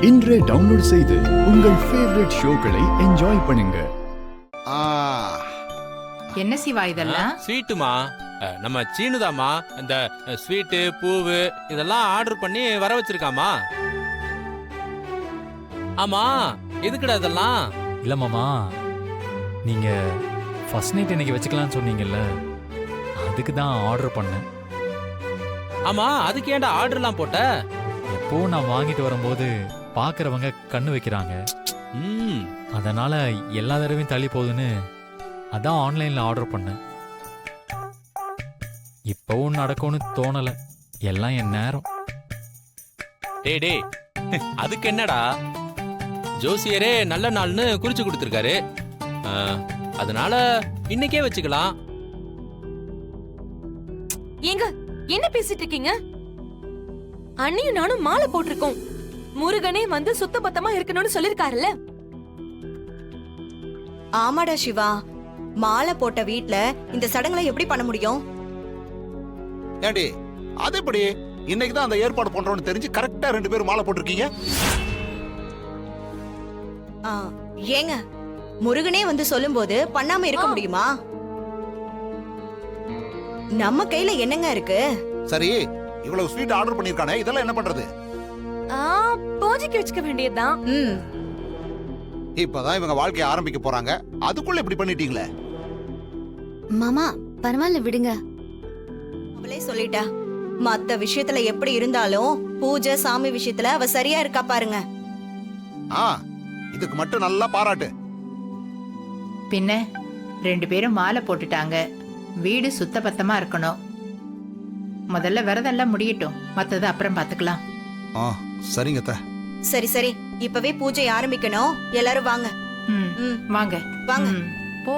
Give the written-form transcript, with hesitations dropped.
இன்றே டவுன்லோட் செய்து உங்கள் ஃபேவரட் ஷோக்களை என்ஜாய் பண்ணுங்க. என்ன சிவா இதெல்லாம்? ஸ்வீட்டுமா, நம்ம சீனுதாமா இந்த ஸ்வீட்டு பூவு இதெல்லாம் ஆர்டர் பண்ணி வர வச்சிருக்காமா. ஆமா, எதுக்குடா இதெல்லாம்? இல்ல மாமா, நீங்க ஃபர்ஸ்ட் நைட் இன்னைக்கு வச்சுக்கலாம்னு சொன்னீங்கல்ல, அதுக்கு தான் ஆர்டர் பண்ணேன். ஆமா, அதுக்கு ஏன்டா ஆர்டர்லாம் போட்ட? எப்போ நான் வாங்கிட்டு வரும்போது பாக்குறவங்க கண்ணு வைக்கிறாங்க, அதனால எல்லா தடவையும் தள்ளி போகுதுன்னு அதான் ஆன்லைன்ல ஆர்டர் பண்ணேன். இப்பவும் நடக்கும்னு தோணல, எல்லாம் என் நேரம். டேய் டேய், அதுக்கு என்னடா, ஜோசியரே நல்ல நாள்னு குறிச்சு கொடுத்துருக்காரு, அதனால இன்னைக்கே வச்சுக்கலாம். ஏங்க என்ன பேசிட்டு இருக்கீங்க? அண்ணியும் நானும் மாலை போட்டிருக்கோம். முருகனே வந்து சுத்த பத்தமா இருக்கணும்னு சொல்லிருக்காருல்ல. ஆமாடா சிவா, மாலை போட்ட வீட்ல இந்த சடங்குல எப்படி பண்ண முடியும்? ஏண்டி அது எப்படி? இன்னைக்கு தான் அந்த ஏற்பாடு பண்றோம்னு தெரிஞ்சு கரெக்டா 2 பேரும் மாலை போட்டிருக்கீங்க. ஏங்க, முருகனே வந்து சொல்லும்போது பண்ணாம இருக்க முடியுமா? நம்ம கையில என்னங்க இருக்கு? சரி, இவ்வளவு ஸ்வீட் ஆர்டர் பண்ணிருக்கானே, இதெல்லாம் என்ன பண்றது? பூஜைக்கு வச்சுக்க வேண்டியதுதான். இப்பதான் இவங்க வாழ்க்கைய ஆரம்பிக்க போறாங்க, அதுக்குள்ள இப்படி பண்ணிட்டீங்களே. மாமா பரவாயில்ல விடுங்க. அவளே சொல்லிட்டா, மத்த விஷயத்துல எப்படி இருந்தாலும் பூஜை சாமி விஷயத்துல அவ சரியா இருக்கா பாருங்க. இதுக்கு மட்டும் நல்லா பாராட்டு. பின்ன 2 பேரும் மாலை போட்டுட்டாங்க, வீடு சுத்த பத்தமா இருக்கணும். முதல்ல விரதெல்லாம் முடியட்டும், மத்தது அப்புறம் பாத்துக்கலாம். சரிங்க அத்தை. சரி சரி, இப்பவே பூஜை ஆரம்பிக்கணும். எல்லாரும் வாங்க. வாங்க வாங்க. போ.